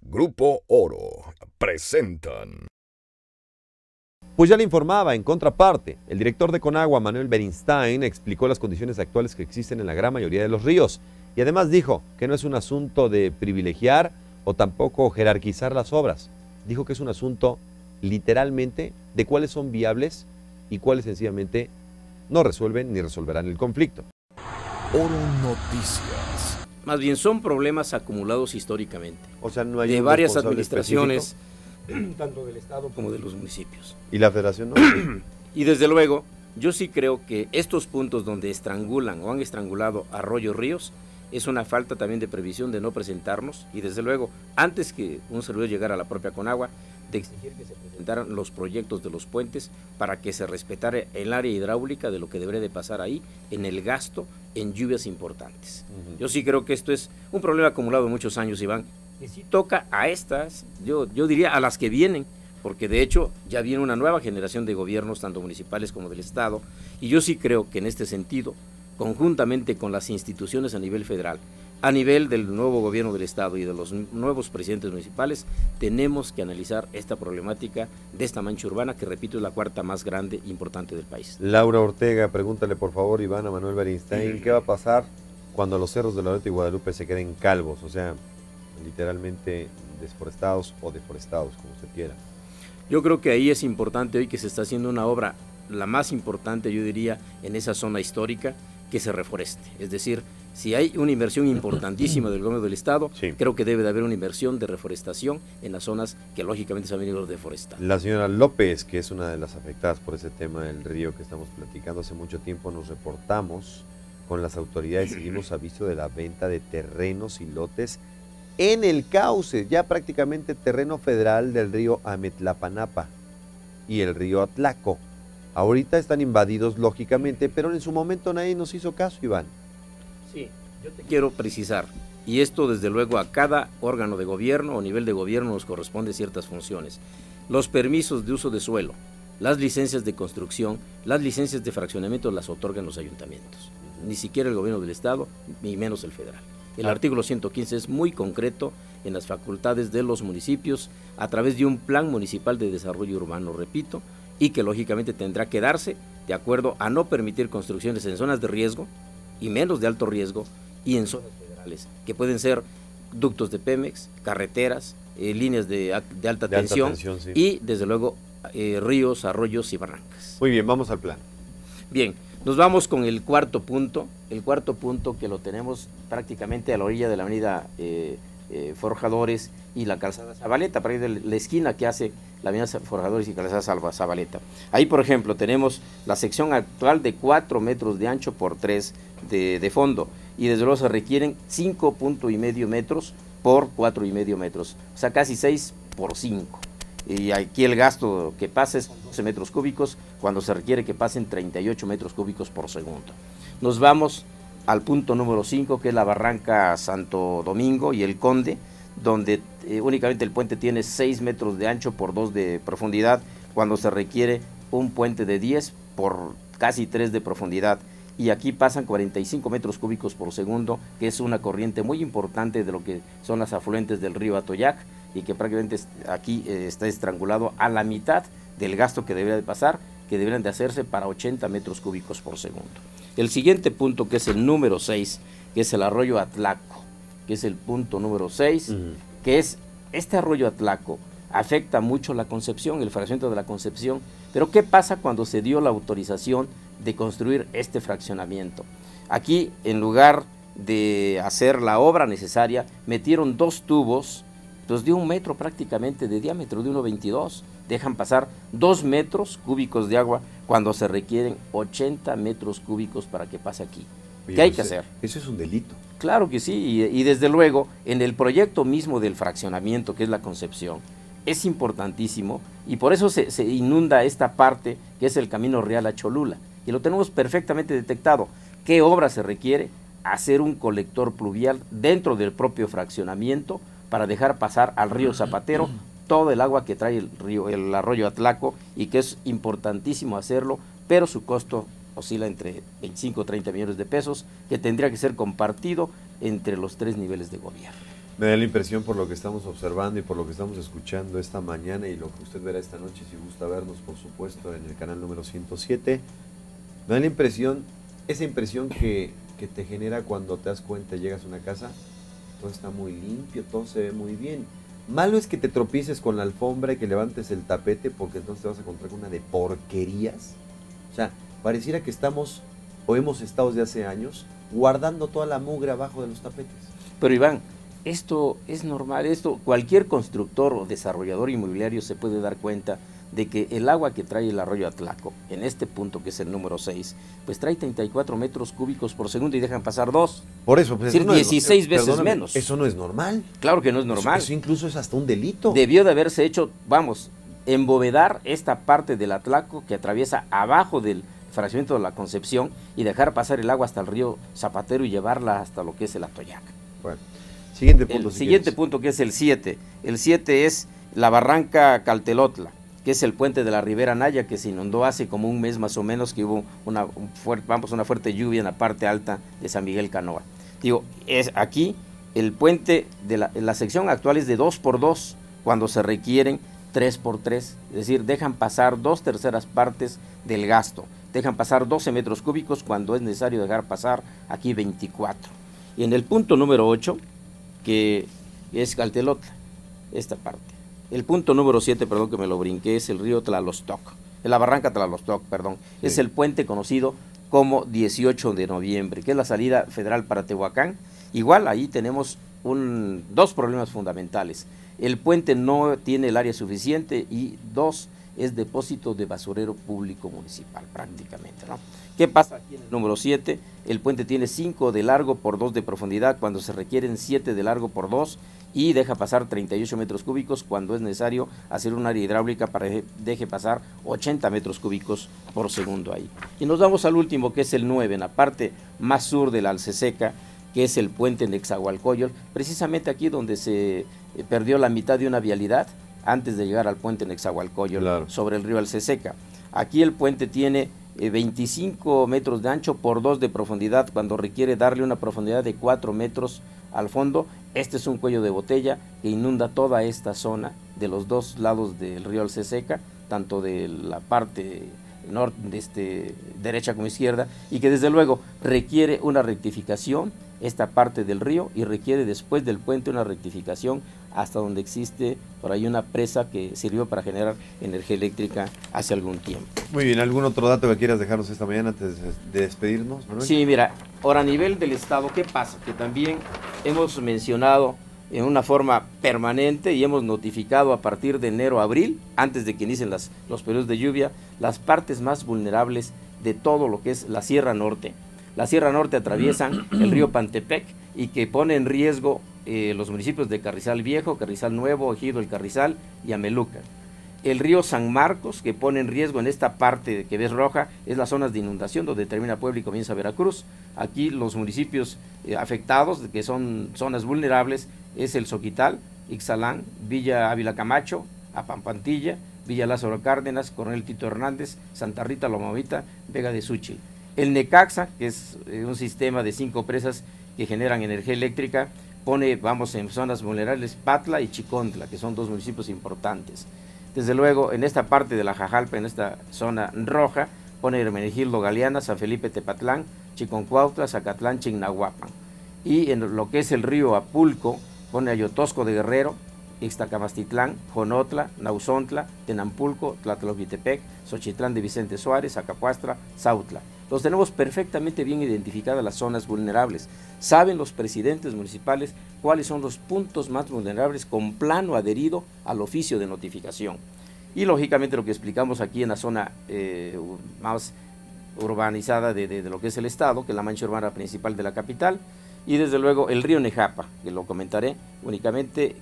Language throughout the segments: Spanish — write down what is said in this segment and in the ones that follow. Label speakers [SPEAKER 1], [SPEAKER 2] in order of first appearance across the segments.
[SPEAKER 1] Grupo Oro presentan.
[SPEAKER 2] Pues ya le informaba, en contraparte, el director de Conagua, Manuel Beristain, explicó las condiciones actuales que existen en la gran mayoría de los ríos y además dijo que no es un asunto de privilegiar o tampoco jerarquizar las obras. Dijo que es un asunto literalmente de cuáles son viables y cuáles sencillamente no resuelven ni resolverán el conflicto.
[SPEAKER 1] Oro Noticias.
[SPEAKER 3] Más bien son problemas acumulados históricamente.
[SPEAKER 2] O sea, no hay
[SPEAKER 3] de
[SPEAKER 2] un
[SPEAKER 3] varias
[SPEAKER 2] responsable
[SPEAKER 3] administraciones, tanto del Estado como de los municipios.
[SPEAKER 2] ¿Y la federación no?
[SPEAKER 3] Y desde luego, yo sí creo que estos puntos donde estrangulan o han estrangulado arroyos, ríos, es una falta también de previsión de no presentarnos y desde luego, antes que un servidor llegara a la propia Conagua, de exigir que se presentaran los proyectos de los puentes para que se respetara el área hidráulica de lo que debería de pasar ahí en el gasto en lluvias importantes. Yo sí creo que esto es un problema acumulado de muchos años, Iván, que sí toca a estas, yo diría a las que vienen, porque de hecho ya viene una nueva generación de gobiernos, tanto municipales como del Estado, y yo sí creo que en este sentido, conjuntamente con las instituciones a nivel federal, a nivel del nuevo gobierno del Estado y de los nuevos presidentes municipales, tenemos que analizar esta problemática de esta mancha urbana, que repito es la cuarta más grande e importante del país.
[SPEAKER 2] Laura Ortega, pregúntale por favor, Iván, a Manuel Beristain, ¿qué va a pasar cuando los cerros de Loreto y Guadalupe se queden calvos? O sea, literalmente desforestados o deforestados, como usted quiera.
[SPEAKER 3] Yo creo que ahí es importante hoy que se está haciendo una obra, la más importante yo diría, en esa zona histórica, que se reforeste. Es decir, si hay una inversión importantísima del gobierno del Estado, sí, creo que debe de haber una inversión de reforestación en las zonas que lógicamente se han venido deforestando.
[SPEAKER 2] La señora López, que es una de las afectadas por ese tema del río que estamos platicando hace mucho tiempo, nos reportamos con las autoridades, seguimos aviso de la venta de terrenos y lotes en el cauce, ya prácticamente terreno federal del río Ametlapanapa y el río Atlaco. Ahorita están invadidos lógicamente, pero en su momento nadie nos hizo caso, Iván.
[SPEAKER 3] Sí, yo te quiero precisar, y esto desde luego a cada órgano de gobierno o nivel de gobierno nos corresponde ciertas funciones. Los permisos de uso de suelo, las licencias de construcción, las licencias de fraccionamiento las otorgan los ayuntamientos, ni siquiera el gobierno del Estado, ni menos el federal. El artículo 115 es muy concreto en las facultades de los municipios a través de un plan municipal de desarrollo urbano, repito, y que lógicamente tendrá que darse de acuerdo a no permitir construcciones en zonas de riesgo y menos de alto riesgo y en zonas federales, que pueden ser ductos de Pemex, carreteras, líneas de alta tensión, sí, y desde luego ríos, arroyos y barrancas.
[SPEAKER 2] Muy bien, vamos al plan.
[SPEAKER 3] Bien, nos vamos con el cuarto punto que lo tenemos prácticamente a la orilla de la avenida Forjadores y la calzada Zabaleta, para ir de la esquina que hace la avenida Forjadores y calzada Zabaleta. Ahí, por ejemplo, tenemos la sección actual de 4 metros de ancho por 3 de fondo, y desde luego se requieren 5.5 metros por 4.5 metros, o sea, casi 6 por 5. Y aquí el gasto que pasa es 12 metros cúbicos, cuando se requiere que pasen 38 metros cúbicos por segundo. Nos vamos al punto número 5, que es la barranca Santo Domingo y el Conde, donde únicamente el puente tiene 6 metros de ancho por 2 de profundidad, cuando se requiere un puente de 10 por casi 3 de profundidad. Y aquí pasan 45 metros cúbicos por segundo, que es una corriente muy importante de lo que son las afluentes del río Atoyac, y que prácticamente aquí está estrangulado a la mitad del gasto que debería de pasar, que deberían de hacerse para 80 metros cúbicos por segundo. El siguiente punto, que es el número 6, que es el arroyo Atlaco, que es el punto número 6, que es este arroyo Atlaco, afecta mucho la Concepción, el fraccionamiento de la Concepción, pero ¿qué pasa cuando se dio la autorización de construir este fraccionamiento? Aquí, en lugar de hacer la obra necesaria, metieron 2 tubos, de 1 metro prácticamente de diámetro, de 1,22, dejan pasar 2 metros cúbicos de agua cuando se requieren 80 metros cúbicos para que pase aquí. ¿Qué hay que hacer?
[SPEAKER 2] Eso es un delito.
[SPEAKER 3] Claro que sí, y desde luego en el proyecto mismo del fraccionamiento, que es la Concepción, es importantísimo, y por eso se inunda esta parte que es el Camino Real a Cholula, y lo tenemos perfectamente detectado. ¿Qué obra se requiere? Hacer un colector pluvial dentro del propio fraccionamiento para dejar pasar al río Zapatero todo el agua que trae el arroyo Atlaco, y que es importantísimo hacerlo, pero su costo oscila entre 25 o 30 millones de pesos, que tendría que ser compartido entre los 3 niveles de gobierno.
[SPEAKER 2] Me da la impresión por lo que estamos observando y por lo que estamos escuchando esta mañana y lo que usted verá esta noche, si gusta vernos, por supuesto, en el canal número 107. Me da la impresión, esa impresión que te genera cuando te das cuenta, llegas a una casa, todo está muy limpio, todo se ve muy bien. Malo es que te tropieces con la alfombra y que levantes el tapete, porque entonces te vas a encontrar con una de porquerías. O sea, pareciera que estamos, o hemos estado desde hace años, guardando toda la mugre abajo de los tapetes.
[SPEAKER 3] Pero Iván, esto es normal, cualquier constructor o desarrollador inmobiliario se puede dar cuenta de que el agua que trae el arroyo Atlaco, en este punto que es el número 6, pues trae 34 metros cúbicos por segundo y dejan pasar 2.
[SPEAKER 2] Por eso, pues
[SPEAKER 3] es decir, 16 veces menos.
[SPEAKER 2] Eso no es normal.
[SPEAKER 3] Claro que no es normal.
[SPEAKER 2] Eso incluso es hasta un delito.
[SPEAKER 3] Debió de haberse hecho, embovedar esta parte del Atlaco que atraviesa abajo del fraccionamiento de la Concepción y dejar pasar el agua hasta el río Zapatero y llevarla hasta lo que es el Atoyac.
[SPEAKER 2] Bueno, siguiente punto.
[SPEAKER 3] El siguiente punto, que es el 7. El 7 es la barranca Caltelotla, que es el puente de la Ribera Naya, que se inundó hace como un mes más o menos, que hubo una fuerte lluvia en la parte alta de San Miguel Canoa. Digo, es aquí el puente de la sección actual es de 2x2, cuando se requieren 3x3, es decir, dejan pasar 2/3 partes del gasto, dejan pasar 12 metros cúbicos cuando es necesario dejar pasar aquí 24. Y en el punto número 8, que es Caltelotla, esta parte. El punto número 7, perdón que me lo brinqué, es el río Tlalostoc, la barranca Tlalostoc, perdón. Sí. Es el puente conocido como 18 de noviembre, que es la salida federal para Tehuacán. Igual ahí tenemos dos problemas fundamentales. El puente no tiene el área suficiente y 2, es depósito de basurero público municipal prácticamente, ¿no? ¿Qué pasa aquí en el número 7? El puente tiene 5 de largo por 2 de profundidad cuando se requieren 7 de largo por 2 y deja pasar 38 metros cúbicos cuando es necesario hacer un área hidráulica para que deje pasar 80 metros cúbicos por segundo ahí. Y nos vamos al último, que es el 9, en la parte más sur de la Alceseca, que es el puente Nexahualcoyol, precisamente aquí donde se perdió la mitad de una vialidad antes de llegar al puente Nexahualcoyol, claro, sobre el río Alceseca. Aquí el puente tiene 25 metros de ancho por 2 de profundidad cuando requiere darle una profundidad de 4 metros al fondo. Este es un cuello de botella que inunda toda esta zona de los dos lados del río Alceseca, tanto de la parte norte, derecha como izquierda, y que desde luego requiere una rectificación esta parte del río y requiere después del puente una rectificación hasta donde existe por ahí una presa que sirvió para generar energía eléctrica hace algún tiempo.
[SPEAKER 2] Muy bien, ¿algún otro dato que quieras dejarnos esta mañana antes de despedirnos, Manuel?
[SPEAKER 3] Sí, mira, ahora a nivel del Estado, ¿qué pasa? Que también hemos mencionado en una forma permanente y hemos notificado a partir de enero a abril, antes de que inicien los periodos de lluvia, las partes más vulnerables de todo lo que es la Sierra Norte. La Sierra Norte atraviesan el río Pantepec y que pone en riesgo los municipios de Carrizal Viejo, Carrizal Nuevo, Ejido El Carrizal y Ameluca. El río San Marcos, que pone en riesgo en esta parte que ves roja, es las zonas de inundación donde termina Puebla y comienza Veracruz. Aquí los municipios afectados, que son zonas vulnerables, es el Soquital, Ixalán, Villa Ávila Camacho, Apampantilla, Villa Lázaro Cárdenas, Coronel Tito Hernández, Santa Rita Lomavita, Vega de Súchil. El Necaxa, que es un sistema de 5 presas que generan energía eléctrica, pone, en zonas vulnerables, Patla y Chicontla, que son 2 municipios importantes. Desde luego, en esta parte de la Jajalpa, en esta zona roja, pone Hermenegildo Galeana, San Felipe Tepatlán, Chiconcuautla, Zacatlán, Chignahuapan. Y en lo que es el río Apulco, pone Ayotosco de Guerrero, Ixtacamastitlán, Jonotla, Nauzontla, Tenampulco, Tlatlopitepec, Xochitlán de Vicente Suárez, Acapuastra, Sautla. Los tenemos perfectamente bien identificadas las zonas vulnerables. Saben los presidentes municipales cuáles son los puntos más vulnerables con plano adherido al oficio de notificación. Y lógicamente lo que explicamos aquí en la zona más urbanizada de lo que es el estado, que es la mancha urbana principal de la capital, y desde luego el río Nejapa, que lo comentaré únicamente.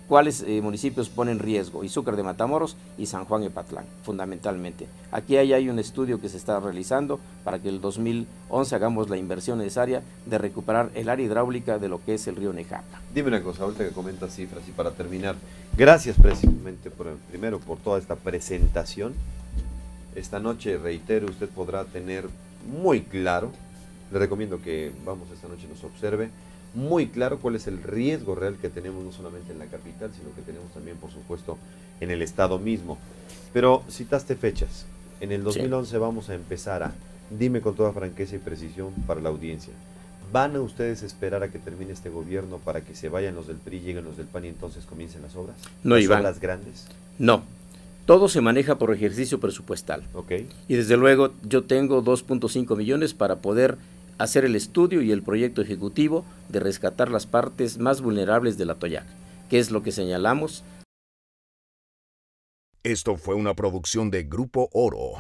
[SPEAKER 3] ¿Cuáles municipios ponen riesgo? Izúcar de Matamoros y San Juan Epatlán, fundamentalmente. Aquí hay un estudio que se está realizando para que el 2011 hagamos la inversión necesaria de recuperar el área hidráulica de lo que es el río Nejapa.
[SPEAKER 2] Dime una cosa, ahorita que comentas cifras y para terminar, gracias precisamente primero por toda esta presentación. Esta noche, reitero, usted podrá tener muy claro, le recomiendo que esta noche nos observe, muy claro cuál es el riesgo real que tenemos no solamente en la capital, sino que tenemos también, por supuesto, en el estado mismo. Pero citaste fechas. En el 2011 vamos a empezar a, dime con toda franqueza y precisión para la audiencia, ¿van a ustedes esperar a que termine este gobierno para que se vayan los del PRI, lleguen los del PAN y entonces comiencen las obras?
[SPEAKER 3] No,
[SPEAKER 2] ¿Las
[SPEAKER 3] Iván.
[SPEAKER 2] obras grandes?
[SPEAKER 3] No, todo se maneja por ejercicio presupuestal.
[SPEAKER 2] Ok.
[SPEAKER 3] Y desde luego yo tengo 2.5 millones para poder hacer el estudio y el proyecto ejecutivo de rescatar las partes más vulnerables del Atoyac, que es lo que señalamos.
[SPEAKER 1] Esto fue una producción de Grupo Oro.